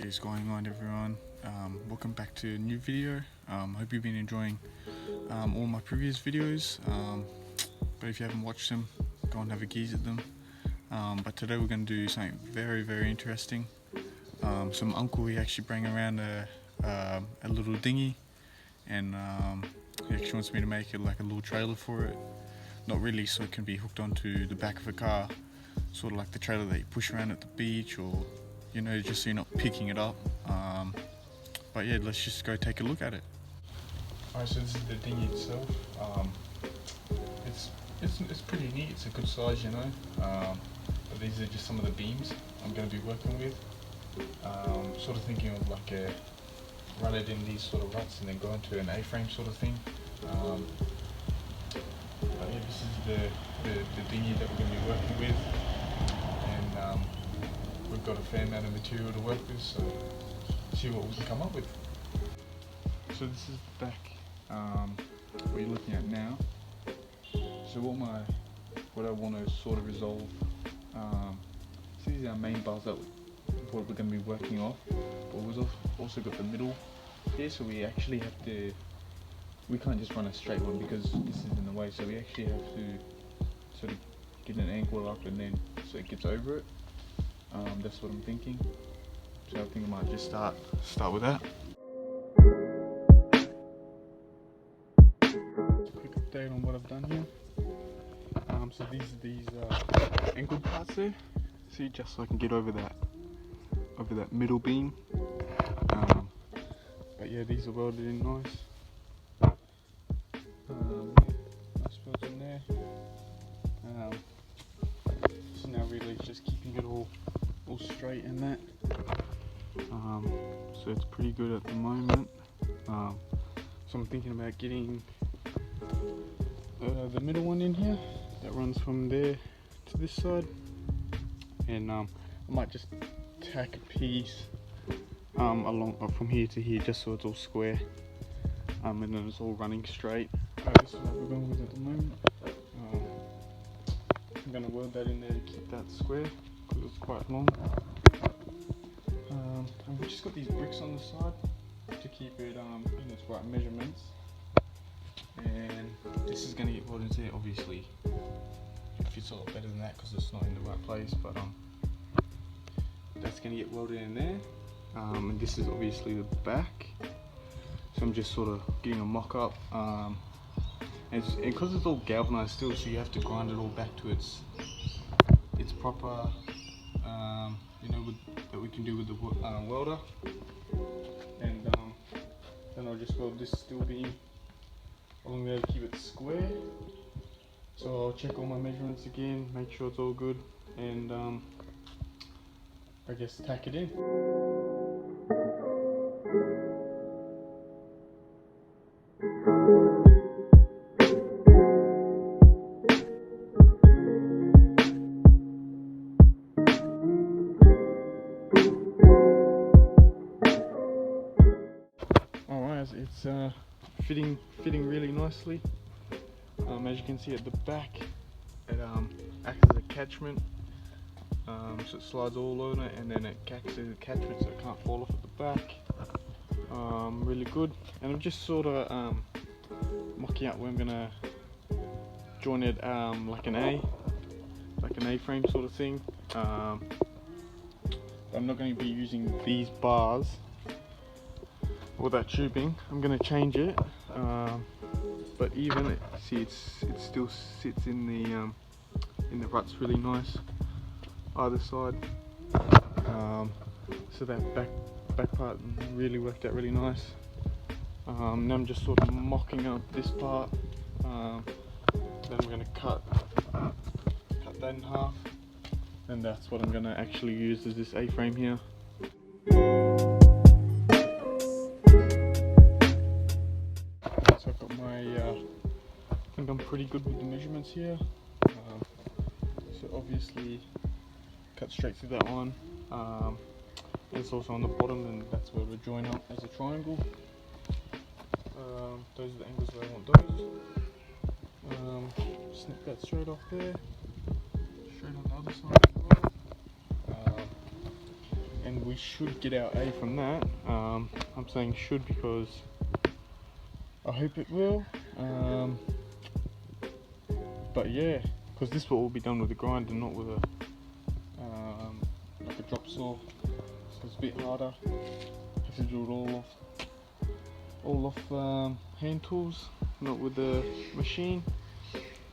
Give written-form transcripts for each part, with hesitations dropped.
is going on, everyone? Welcome back to a new video. Hope you've been enjoying all my previous videos, but if you haven't watched them, go and have a gaze at them. But today we're going to do something very interesting. Some uncle, he actually bring around a little dinghy, and he actually wants me to make it like a little trailer for it. Not really so it can be hooked onto the back of a car, sort of like the trailer that you push around at the beach, or you know, just so you're not picking it up. But yeah, let's just go take a look at it. Alright, so this is the dinghy itself. It's pretty neat. It's a good size, you know. But these are just some of the beams I'm going to be working with. Sort of thinking of like run it in these sort of ruts and then go into an A-frame sort of thing. But yeah, this is the dinghy that we're going to be working with, and we've got a fair amount of material to work with, so see what we can come up with. So this is the back, what you're looking at now. So what I want to sort of resolve, so these are our main bars that we're going to be working off, but we've also got the middle here, so we actually have to, we can't just run a straight one because this is in the way, so we actually have to sort of get an angle up and then so it gets over it. That's what I'm thinking. So I think I might just start with that. Quick update on what I've done here. So these angle parts there. See, just so I can get over that middle beam. But yeah, these are welded in nice. Nice weld in there. So now really it's just keeping it all straight and that. So it's pretty good at the moment. So I'm thinking about getting the middle one in here that runs from there to this side, and I might just tack a piece along from here to here just so it's all square, and then it's all running straight. This is what we're going with at the moment. I'm going to weld that in there to keep that square because it's quite long. And we've just got these bricks on the side to keep it in its right measurements. And this is going to get welded into there. Obviously it fits a lot better than that because it's not in the right place, but that's going to get welded in there. And this is obviously the back, so I'm just sort of getting a mock-up. And because it's all galvanized still, so you have to grind it all back to its proper, you know, that we can do with the welder. And then I'll just weld this steel beam along there to keep it square. So I'll check all my measurements again, make sure it's all good, and I guess tack it in. Alright, it's fitting really nicely. As you can see at the back, it acts as a catchment, so it slides all on it, and then it acts as a catchment so it can't fall off at the back. Really good. And I'm just sort of mocking out where I'm gonna join it like an A-frame sort of thing. I'm not going to be using these bars or that tubing. I'm going to change it, but even see it still sits in the ruts really nice either side. So that back part really worked out really nice. Now I'm just sort of mocking up this part. Then I'm going to cut that in half, and that's what I'm going to actually use as this A-frame here. So I've got my, I think I'm pretty good with the measurements here. So obviously cut straight through that one. It's also on the bottom, and that's where we'll join up as a triangle. Those are the angles where I want those. Snip that straight off there, straight on the other side as well. And we should get our A from that. I'm saying should because I hope it will. But yeah, because this will all be done with a grinder, not with a like a drop saw. So it's a bit harder. Have to do it all off hand tools, not with the machine.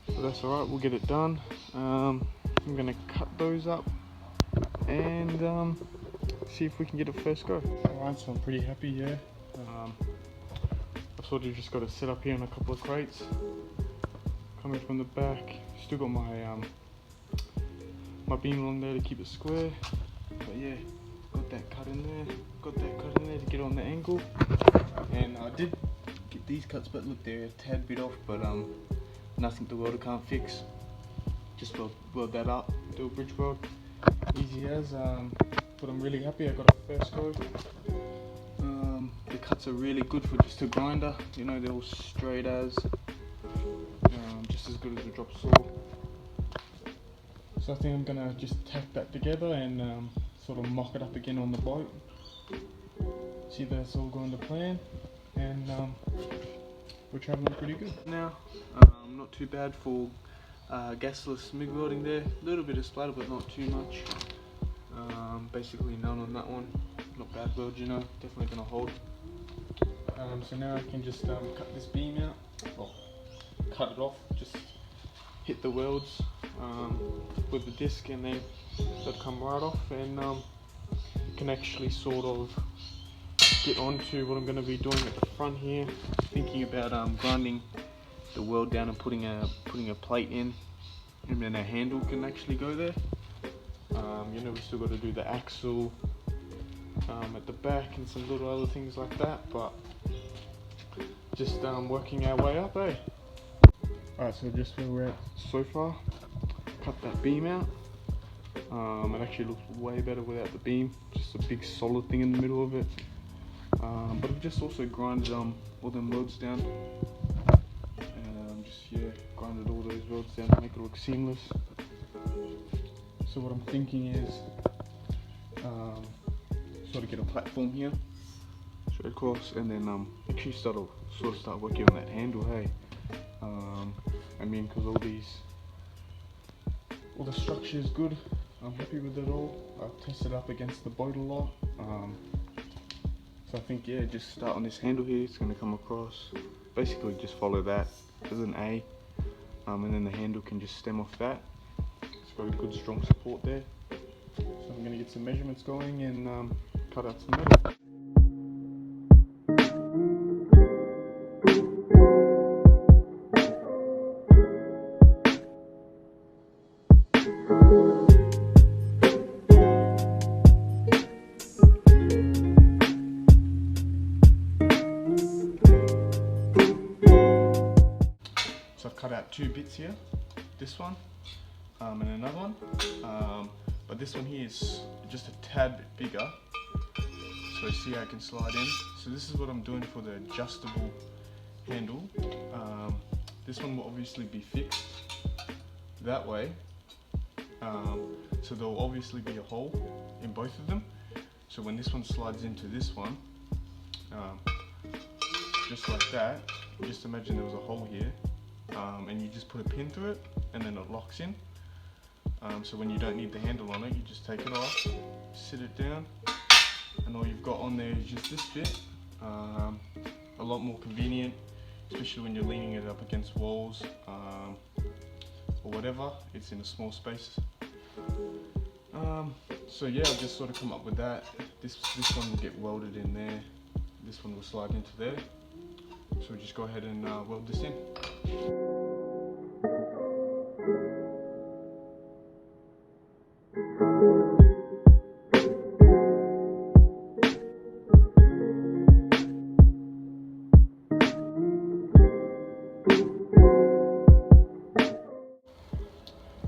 But that's alright, we'll get it done. I'm gonna cut those up and see if we can get it first go. Alright, so I'm pretty happy, yeah. I've sort of just got it set up here in a couple of crates. Coming from the back, still got my my beam along there to keep it square. But yeah, got that cut in there to get on the angle. And I did get these cuts, but look, they're a tad bit off, but nothing the welder can't fix. Just weld that up, do a bridge weld, easy as. But I'm really happy I got a first go. The cuts are really good for just a grinder, you know, they're all straight as, just as good as a drop saw. So I think I'm gonna just tack that together and sort of mock it up again on the boat. See that it's all going to plan, and we're traveling pretty good now. Not too bad for gasless MIG welding there. A little bit of splatter, but not too much. Basically none on that one. Not bad weld, you know, definitely gonna hold. So now I can just cut this beam out, well, cut it off, just hit the welds with the disc, and then that'll come right off, and you can actually sort of get on to what I'm going to be doing at the front here. Thinking about grinding the weld down and putting a plate in, and then a handle can actually go there. You know, we still got to do the axle at the back and some little other things like that, but just working our way up, eh? Alright, so just where we're at so far, cut that beam out. It actually looks way better without the beam, just a big solid thing in the middle of it. But I've just also grinded all them welds down. Grinded all those welds down to make it look seamless. So what I'm thinking is sort of get a platform here, straight across, and then actually start working on that handle, hey. I mean, because all the structure is good. I'm happy with it all. I've tested up against the boat a lot. So I think, yeah, just start on this handle here. It's going to come across. Basically, just follow that as an A, and then the handle can just stem off that. It's got a good, strong support there. So I'm going to get some measurements going and cut out some metal. So I've cut out two bits here, this one and another one, but this one here is just a tad bit bigger, so see how I can slide in. So this is what I'm doing for the adjustable handle. This one will obviously be fixed that way, so there'll obviously be a hole in both of them. So when this one slides into this one, just like that, just imagine there was a hole here. And you just put a pin through it, and then it locks in. So when you don't need the handle on it, you just take it off, sit it down, and all you've got on there is just this bit. A lot more convenient, especially when you're leaning it up against walls or whatever. It's in a small space. So yeah, I'll just sort of come up with that. This one will get welded in there. This one will slide into there. So we'll just go ahead and weld this in.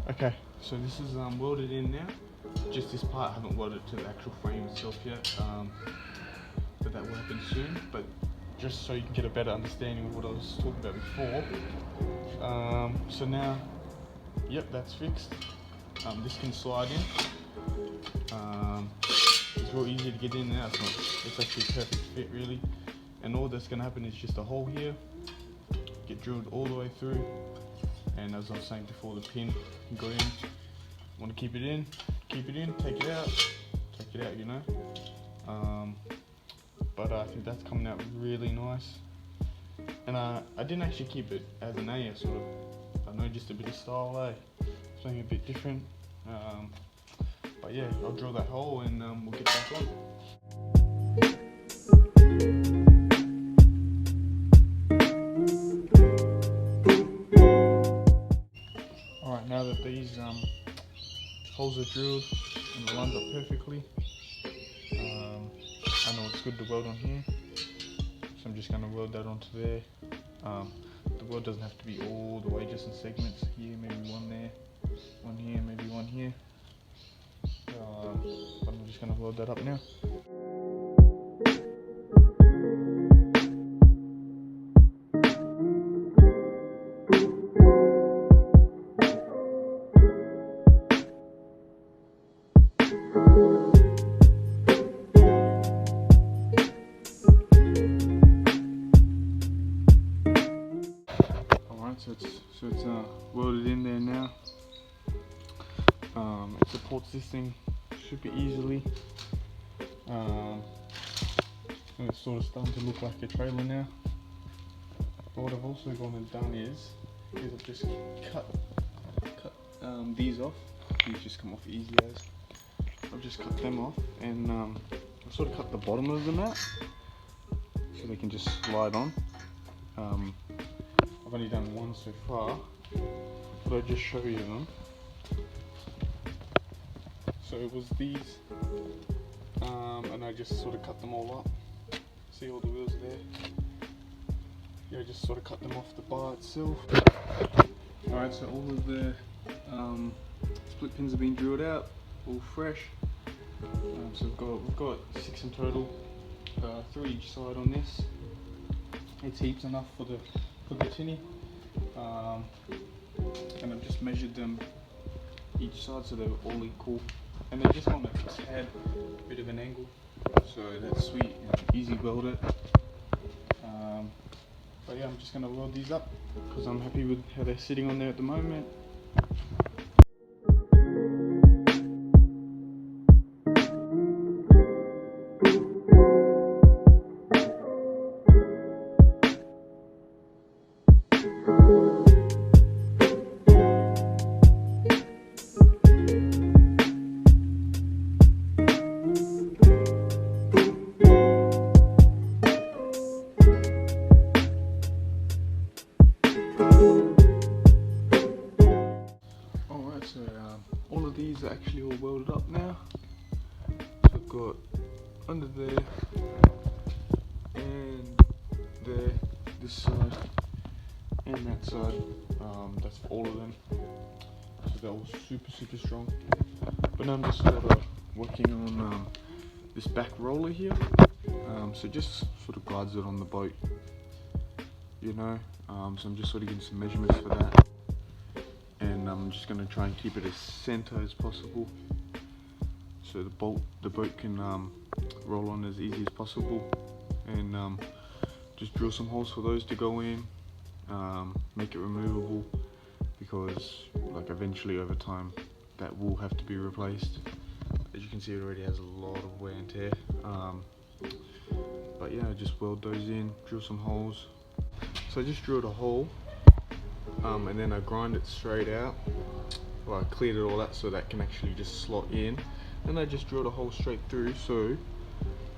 Okay, so this is welded in now. Just this part, I haven't welded to the actual frame itself yet, but that will happen soon. But just so you can get a better understanding of what I was talking about before. So now, yep, that's fixed. This can slide in. Just real easy to get in and out. It's actually a perfect fit really. And all that's gonna happen is just a hole here, get drilled all the way through. And as I was saying before, the pin can go in. Want to keep it in, take it out, you know. But I think that's coming out really nice. And I didn't actually keep it as an A, sort of, I know, just a bit of style, something a bit different. But yeah, I'll drill that hole and we'll get back on. Alright, now that these holes are drilled and lined up perfectly, I know it's good to weld on here, so I'm just going to weld that onto there. The weld doesn't have to be all the way just in segments. Here, maybe one there, one here, maybe one here. But I'm just going to weld that up now. So it's welded in there now. It supports this thing super easily. And it's sort of starting to look like a trailer now. But what I've also gone and done is I've just cut these off. These just come off easy as. I've just cut them off, and I've sort of cut the bottom of them out so they can just slide on. I've only done one so far, but I'll just show you them. So it was these, and I just sort of cut them all up. See all the wheels there? Yeah, I just sort of cut them off the bar itself. Alright, so all of the split pins have been drilled out, all fresh. So we've got 6 in total, 3 each side on this. It's heaps enough for the tinny, and I've just measured them each side so they're all equal, and they just want a tad bit of an angle, so that's sweet and easy weld it. But yeah, I'm just going to weld these up because I'm happy with how they're sitting on there at the moment. All of these are actually all welded up now. So I've got under there and there, this side and that side. That's for all of them. So they're all super strong. But now I'm just working on this back roller here. So just sort of guides it on the boat, you know. So I'm just sort of getting some measurements for that. And I'm just going to try and keep it as center as possible, so the boat can roll on as easy as possible, and just drill some holes for those to go in, make it removable, because like eventually over time that will have to be replaced. As you can see, it already has a lot of wear and tear, but yeah, just weld those in, drill some holes. So I just drilled a hole, and then I grind it straight out. Well, I cleared it all out so that can actually just slot in, and I just drilled a hole straight through so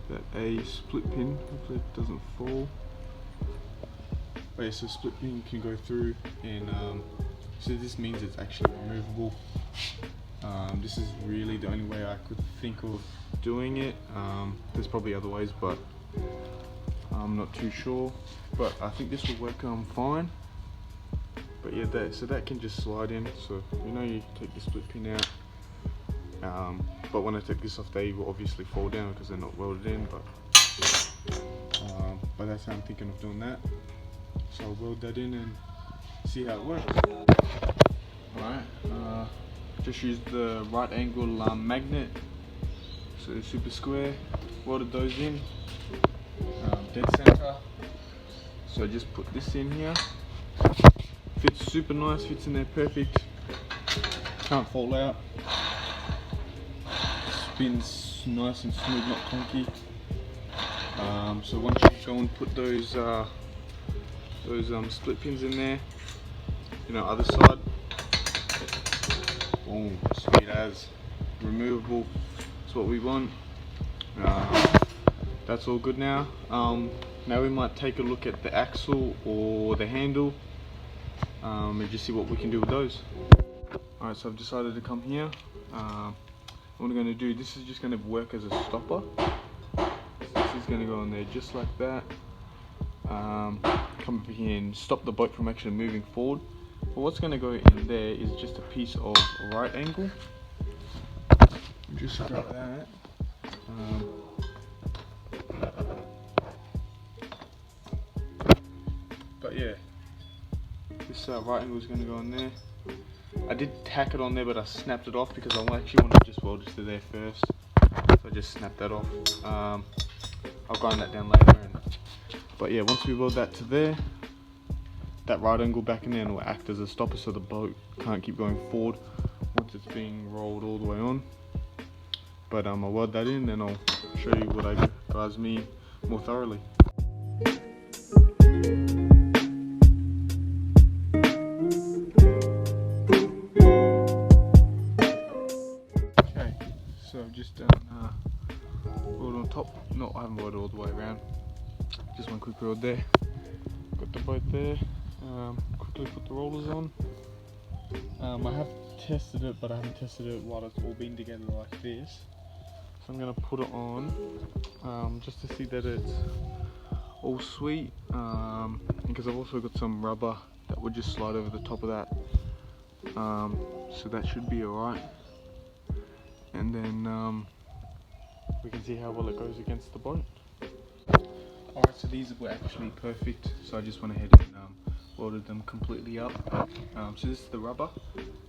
that a split pin, hopefully it doesn't fall, but yeah, so split pin can go through, and so this means it's actually removable. This is really the only way I could think of doing it. There's probably other ways, but I'm not too sure, but I think this will work fine. But yeah, that can just slide in, so you know, you take the split pin out, but when I take this off, they will obviously fall down because they're not welded in, but that's how I'm thinking of doing that. So I'll weld that in and see how it works. Alright, just use the right angle magnet So super square, welded those in, dead center. So I just put this in here. Fits super nice, fits in there perfect. Can't fall out. Spins nice and smooth, not clunky. So once you go and put those split pins in there, other side, boom, sweet as, removable. That's what we want. That's all good now. Now we might take a look at the axle or the handle and just see what we can do with those. Alright, so I've decided to come here. What I'm going to do, this is just going to work as a stopper. This is going to go in there just like that. Come over here and stop the boat from actually moving forward. But what's going to go in there is just a piece of right angle. Just grab that. But yeah, this right angle is going to go in there. I did tack it on there, but I snapped it off because I actually wanted to just weld it to there first. So I just snapped that off. I'll grind that down later. But yeah, once we weld that to there, that right angle back in there will act as a stopper so the boat can't keep going forward once it's being rolled all the way on. But I'll weld that in and I'll show you what I guys mean more thoroughly. Okay, so I've just done weld on top. No, I haven't welded all the way around. Just one quick weld there. Got the boat there. Quickly put the rollers on. I have tested it, but I haven't tested it while it's all been together like this. So I'm going to put it on just to see that it's all sweet, because I've also got some rubber that would just slide over the top of that, so that should be alright. And then we can see how well it goes against the boat. Alright, so these were actually perfect, so I just went ahead and welded them completely up. So this is the rubber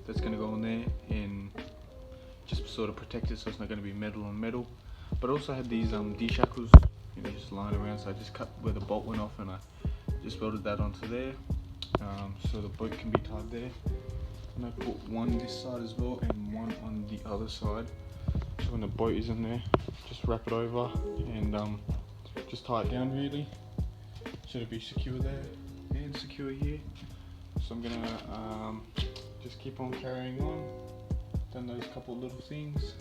that's going to go in there and just sort of protect it so it's not going to be metal on metal. But I also had these D-shackles, just lying around, so I just cut where the bolt went off and I just welded that onto there, so the boat can be tied there. And I put one this side as well and one on the other side. So when the boat is in there, just wrap it over and just tie it down really. Should it be secure there and secure here. So I'm gonna just keep on carrying on. Done those couple of little things.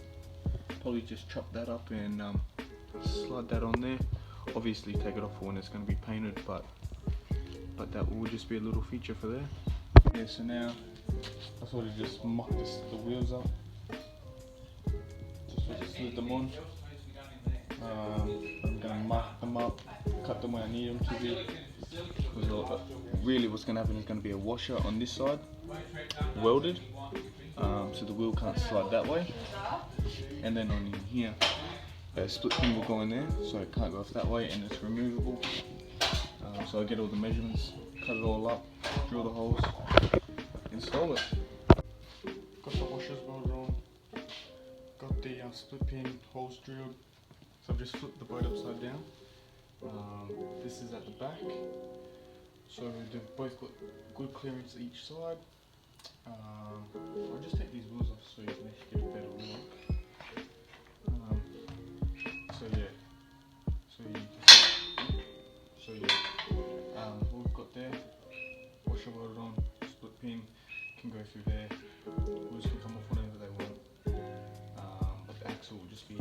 Probably just chop that up and slide that on there. Obviously take it off for when it's going to be painted, but that will just be a little feature for there. Yeah, so now I sort of just mock the wheels up. Just sort of slid them on. I'm going to mark them up, cut them where I need them to be. Really what's going to happen is going to be a washer on this side, welded, so the wheel can't slide that way. And then on here, a split pin will go in there, so it can't go off that way, and it's removable. So I get all the measurements, cut it all up, drill the holes, install it. Got the washers welded on, got the split pin holes drilled. So I've just flipped the boat upside down. This is at the back, so they've both got good clearance each side. I'll just take these wheels off so you can actually get a better look. What we've got there, washer welded on, split pin can go through there, wheels can come off whenever they want, but the axle will just be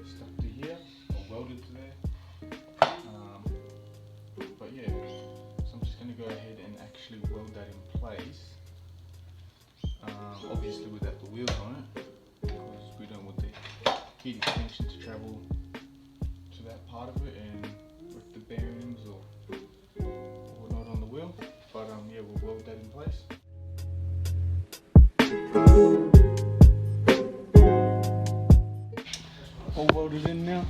stuck to here or welded to there. But yeah, so I'm just going to go ahead and actually weld that in place, obviously without the wheels on it, because we don't want the heat extension to travel to that part of it and with the bearings or whatnot on the wheel. But yeah, we'll weld that in place. All welded in now.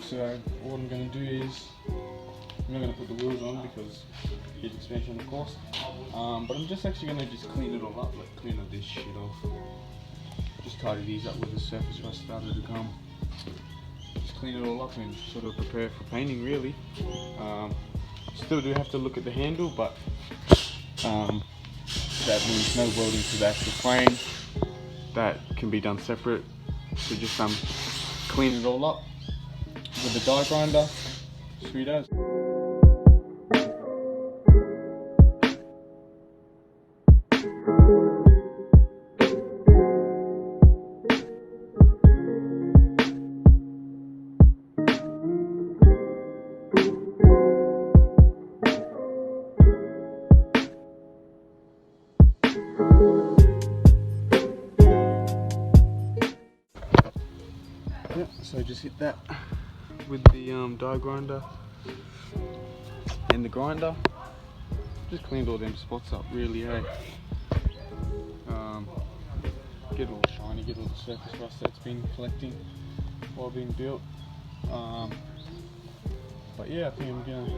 So what I'm going to do is, I'm not going to put the wheels on because heat expansion of course, but I'm just actually going to just clean it all up, like clean all this shit off. just tidy these up with the surface rust started to come. Just clean it all up and sort of prepare for painting really. Still do have to look at the handle, but that means no welding to the actual frame. That can be done separate. So just clean it all up with the die grinder. Sweet as. Yeah, so just hit that with the die grinder and the grinder. Just cleaned all them spots up really, eh? Get all shiny, get all the surface rust that's been collecting while being built. But yeah, I think I'm gonna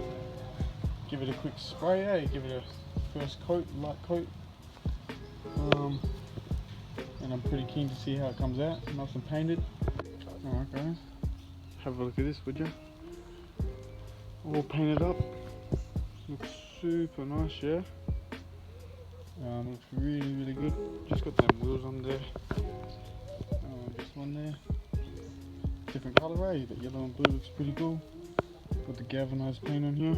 give it a quick spray, eh? Give it a first coat, light coat. And I'm pretty keen to see how it comes out, nice and painted. Alright guys, have a look at this, would you? All painted up, looks super nice, yeah? Looks really, really good. Just got them wheels on there, just one there. Different colour, eh? That yellow and blue looks pretty cool. Got the galvanised paint on here.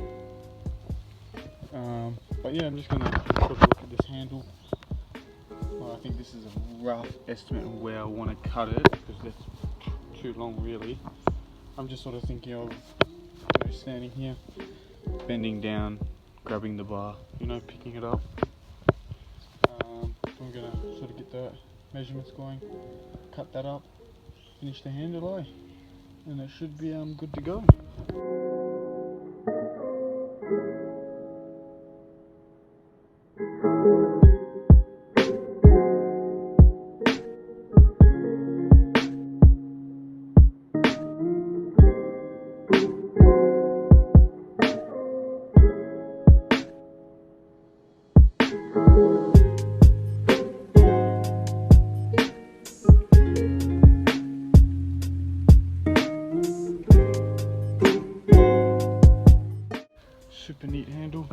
But yeah, I'm just gonna have a look at this handle. Well, I think this is a rough estimate of where I want to cut it, because that's too long really. I'm just sort of thinking of standing here, bending down, grabbing the bar, you know, picking it up. I'm gonna sort of get the measurements going, cut that up, finish the handle, and it should be good to go. Super neat handle,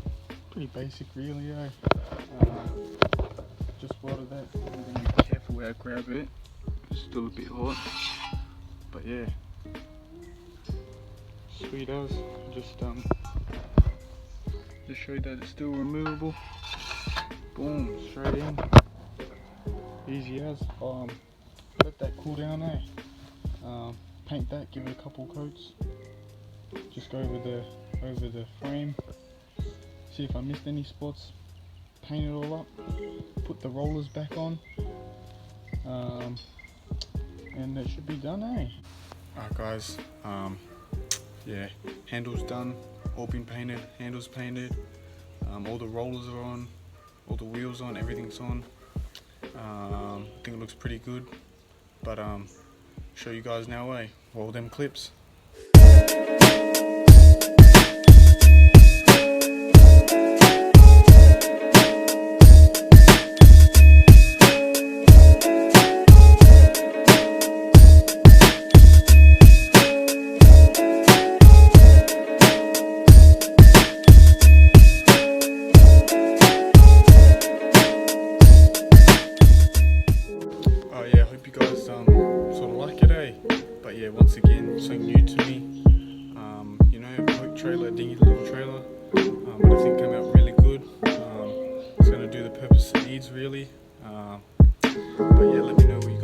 pretty basic really, eh? Just spotted that. I'm going to be careful where I grab it, it's still a bit hot, but yeah, sweet as. Just show you that it's still removable. Boom, straight in, easy as. Let that cool down, eh? Paint that, give it a couple coats, just go over the frame, see if I missed any spots, paint it all up, put the rollers back on, and it should be done, eh? Alright guys, yeah, handle's done, all been painted, handle's painted, all the rollers are on, all the wheels on, everything's on. I think it looks pretty good, but show you guys now, eh? Roll them clips. Yeah, I hope you guys sort of like it, eh? But yeah, once again, something new to me. You know, boat trailer, dinghy little trailer. But I think came out really good. It's going to do the purpose it needs really. But yeah, let me know what you